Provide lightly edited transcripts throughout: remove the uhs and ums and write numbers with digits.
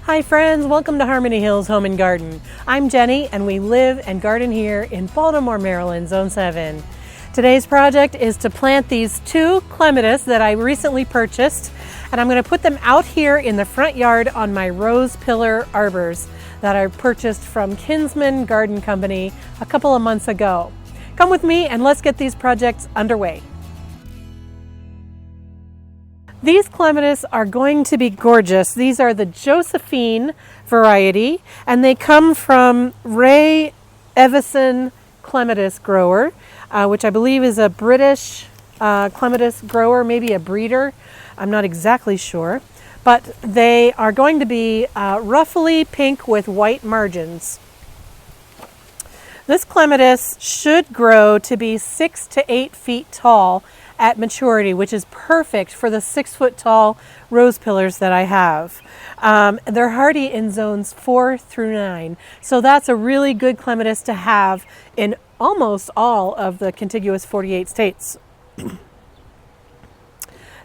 Hi friends, welcome to Harmony Hills Home and Garden. I'm Jenny and we live and garden here in Baltimore, Maryland, Zone 7. Today's project is to plant these two clematis that I recently purchased, and I'm going to put them out here in the front yard on my rose pillar arbors that I purchased from Kinsman Garden Company a couple of months ago. Come with me and let's get these projects underway. These clematis are going to be gorgeous. These are the Josephine variety, and they come from Ray Evison Clematis grower, which I believe is a British clematis grower, maybe a breeder. I'm not exactly sure, but they are going to be roughly pink with white margins. This clematis should grow to be 6 to 8 feet tall at maturity, which is perfect for the 6-foot tall rose pillars that I have. They're hardy in zones 4 through 9, so that's a really good clematis to have in almost all of the contiguous 48 states.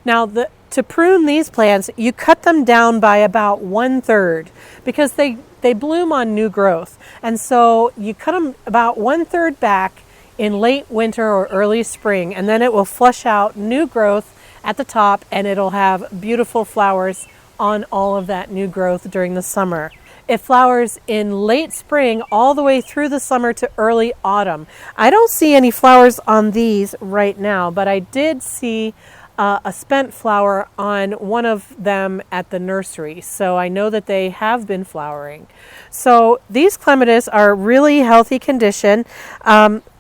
Now, to prune these plants, you cut them down by about 1/3 because they bloom on new growth, and so you cut them about 1/3 back in late winter or early spring, and then it will flush out new growth at the top, and it'll have beautiful flowers on all of that new growth during the summer. It flowers in late spring all the way through the summer to early autumn. I don't see any flowers on these right now, but I did see a spent flower on one of them at the nursery, so I know that they have been flowering. So these clematis are really healthy condition.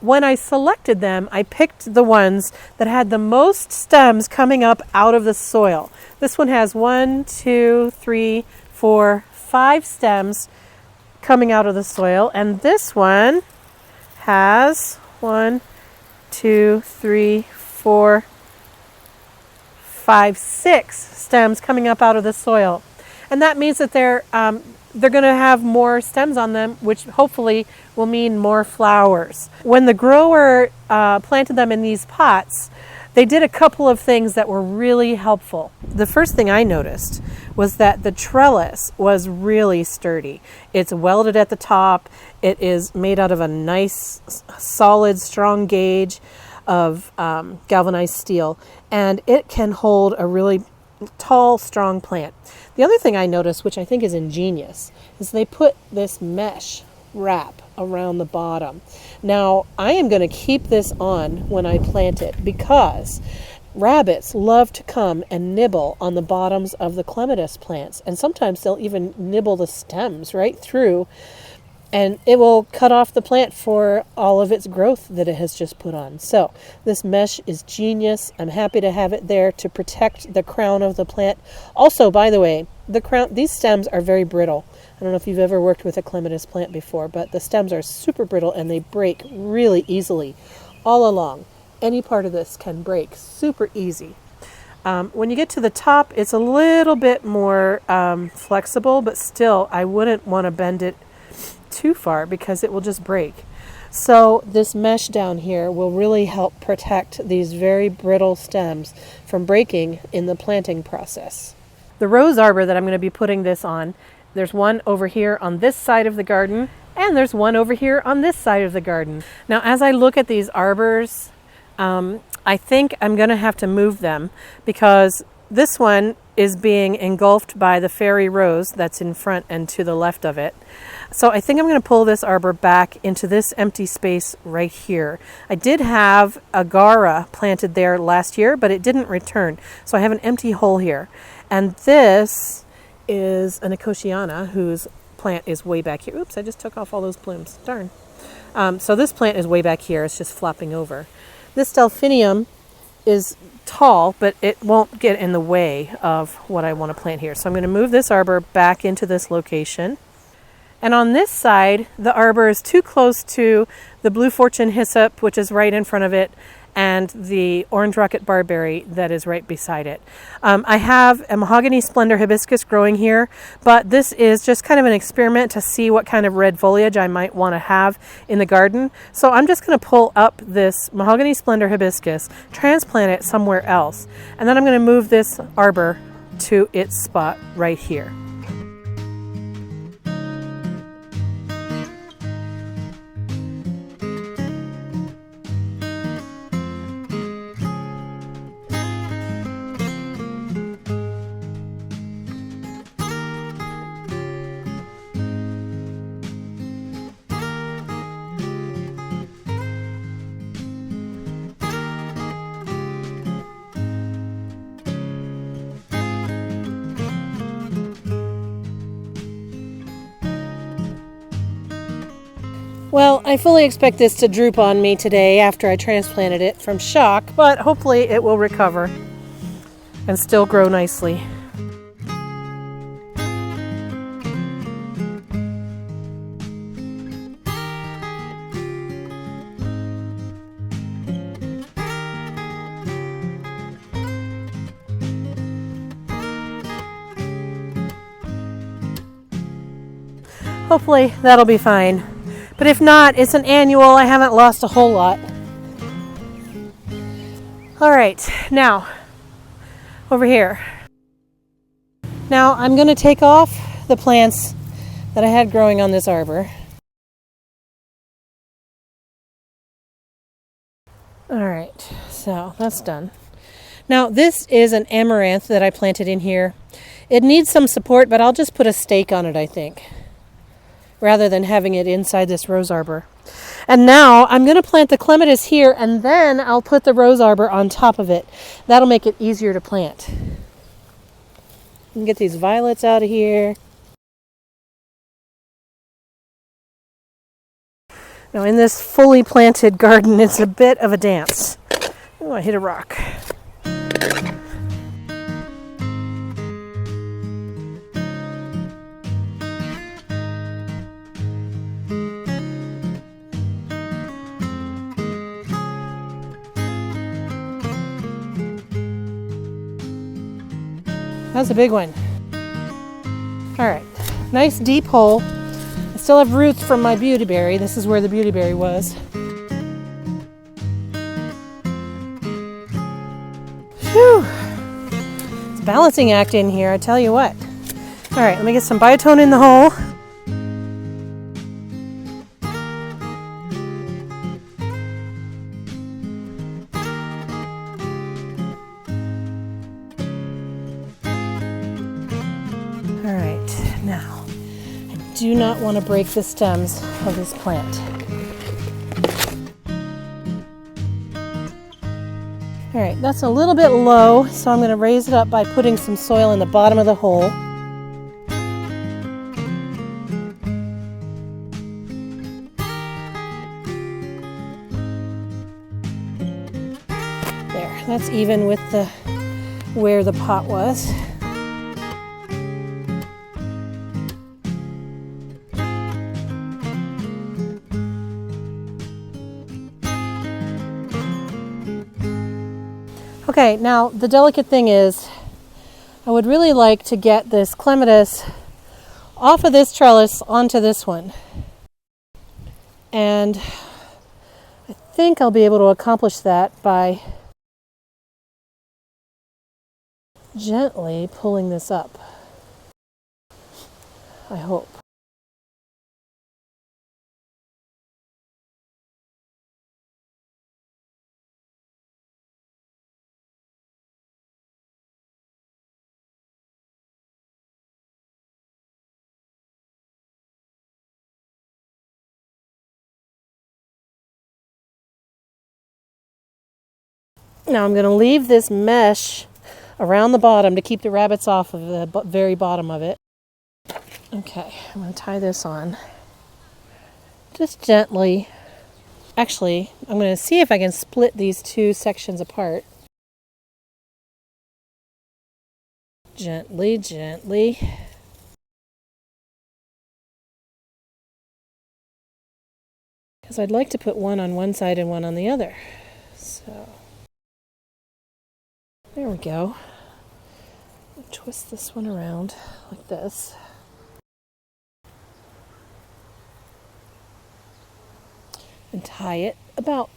When I selected them, I picked the ones that had the most stems coming up out of the soil. This one has 1, 2, 3, 4, 5 stems coming out of the soil, and this one has 1, 2, 3, 4, 5, 6 stems coming up out of the soil, and that means that they're going to have more stems on them, which hopefully will mean more flowers. When the grower planted them in these pots, they did a couple of things that were really helpful. The first thing I noticed was that the trellis was really sturdy. It's welded at the top. It is made out of a nice, solid, strong gauge of galvanized steel, and it can hold a really tall, strong plant. The other thing I noticed, which I think is ingenious, is they put this mesh wrap around the bottom. Now, I am going to keep this on when I plant it because rabbits love to come and nibble on the bottoms of the clematis plants, and sometimes they'll even nibble the stems right through, and it will cut off the plant for all of its growth that it has just put on. So this mesh is genius. I'm happy to have it there to protect the crown of the plant. Also, by the way, these stems are very brittle. I don't know if you've ever worked with a clematis plant before, but the stems are super brittle and they break really easily all along. Any part of this can break super easy. When you get to the top, it's a little bit more flexible, but still I wouldn't want to bend it too far because it will just break. So this mesh down here will really help protect these very brittle stems from breaking in the planting process. The rose arbor that I'm going to be putting this on, there's one over here on this side of the garden, and there's one over here on this side of the garden. Now, as I look at these arbors, I think I'm going to have to move them because this one is being engulfed by the fairy rose that's in front and to the left of it. So I think I'm going to pull this arbor back into this empty space right here. I did have a Gara planted there last year, but it didn't return. So I have an empty hole here. And this is an Nicotiana whose plant is way back here. Oops, I just took off all those blooms. Darn. So this plant is way back here. It's just flopping over. This delphinium is tall, but it won't get in the way of what I want to plant here. So I'm going to move this arbor back into this location. And on this side, the arbor is too close to the Blue Fortune hyssop, which is right in front of it, and the Orange Rocket Barberry that is right beside it. I have a Mahogany Splendor hibiscus growing here, but this is just kind of an experiment to see what kind of red foliage I might want to have in the garden. So I'm just going to pull up this Mahogany Splendor hibiscus, transplant it somewhere else, and then I'm going to move this arbor to its spot right here. Well, I fully expect this to droop on me today after I transplanted it from shock, but hopefully it will recover and still grow nicely. Hopefully that'll be fine. But if not, it's an annual. I haven't lost a whole lot. All right, now over here. Now I'm going to take off the plants that I had growing on this arbor. All right, so that's done. Now this is an amaranth that I planted in here. It needs some support, but I'll just put a stake on it, I think, rather than having it inside this rose arbor. And now I'm going to plant the clematis here, and then I'll put the rose arbor on top of it. That'll make it easier to plant. You can get these violets out of here. Now in this fully planted garden, it's a bit of a dance. Oh, I hit a rock. That's a big one. All right, nice deep hole. I still have roots from my beautyberry. This is where the beautyberry was. Whew. It's a balancing act in here, I tell you what. All right, let me get some biotone in the hole. All right, now, I do not want to break the stems of this plant. All right, that's a little bit low, so I'm going to raise it up by putting some soil in the bottom of the hole. There, that's even with where the pot was. Okay, now the delicate thing is, I would really like to get this clematis off of this trellis onto this one. And I think I'll be able to accomplish that by gently pulling this up. I hope. Now I'm going to leave this mesh around the bottom to keep the rabbits off of the very bottom of it. Okay, I'm going to tie this on. Just gently. Actually, I'm going to see if I can split these two sections apart. Gently, gently. Because I'd like to put one on one side and one on the other. So, there we go. Twist this one around like this. And tie it about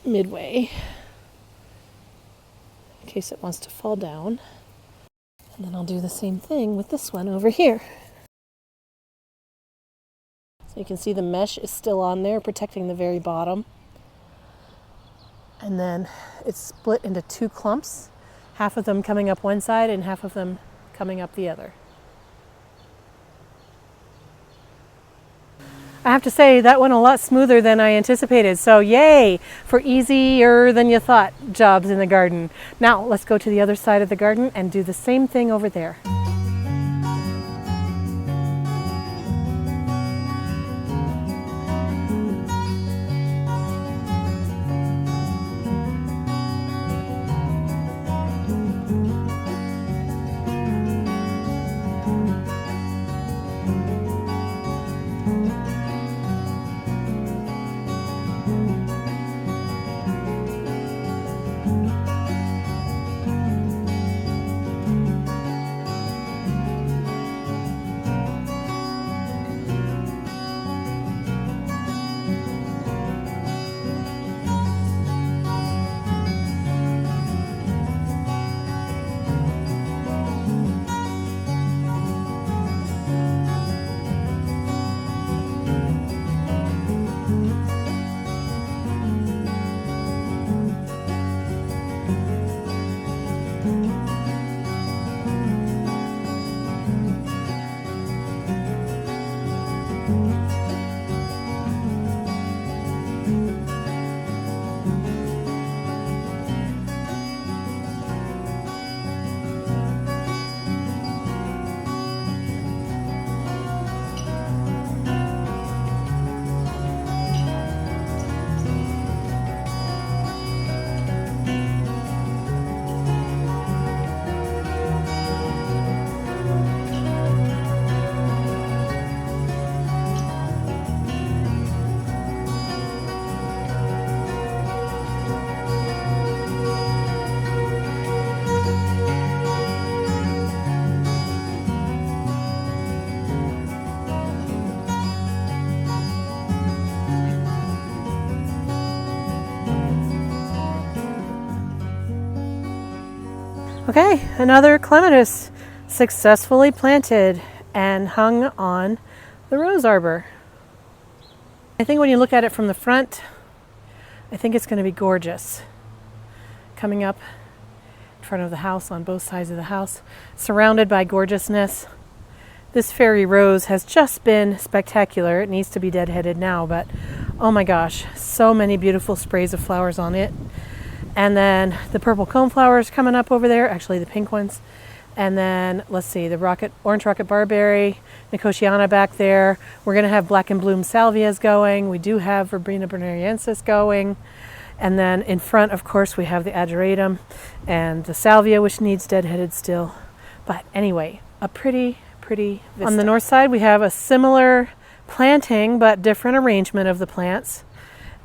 midway in case it wants to fall down. And then I'll do the same thing with this one over here. So you can see the mesh is still on there, protecting the very bottom. And then it's split into two clumps, half of them coming up one side and half of them coming up the other. I have to say that went a lot smoother than I anticipated. So yay for easier than you thought jobs in the garden. Now let's go to the other side of the garden and do the same thing over there. Okay, another clematis successfully planted and hung on the rose arbor. I think when you look at it from the front, I think it's going to be gorgeous. Coming up in front of the house, on both sides of the house, surrounded by gorgeousness. This fairy rose has just been spectacular. It needs to be deadheaded now, but oh my gosh, so many beautiful sprays of flowers on it. And then the purple cone flowers coming up over there, actually the pink ones. And then let's see, the orange rocket barberry, nicotiana back there. We're going to have black and bloom salvias going. We do have Verbena bonariensis going. And then in front, of course, we have the ageratum and the salvia, which needs deadheaded still. But anyway, a pretty vista. On the north side, we have a similar planting, but different arrangement of the plants.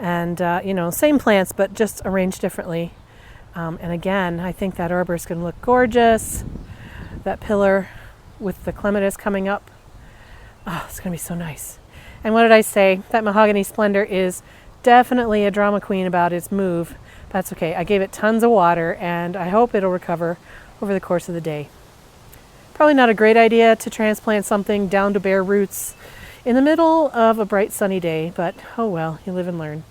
And, same plants, but just arranged differently. And again, I think that arbor is going to look gorgeous. That pillar with the clematis coming up. Oh, it's going to be so nice. And what did I say? That mahogany splendor is definitely a drama queen about its move. That's okay. I gave it tons of water, and I hope it'll recover over the course of the day. Probably not a great idea to transplant something down to bare roots in the middle of a bright sunny day, but oh well, you live and learn.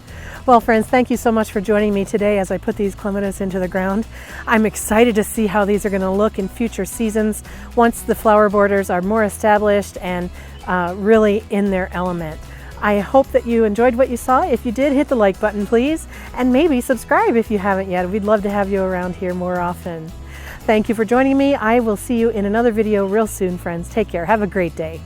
Well, friends, thank you so much for joining me today as I put these clematis into the ground. I'm excited to see how these are going to look in future seasons once the flower borders are more established and really in their element. I hope that you enjoyed what you saw. If you did, hit the like button, please, and maybe subscribe if you haven't yet. We'd love to have you around here more often. Thank you for joining me. I will see you in another video real soon, friends. Take care. Have a great day.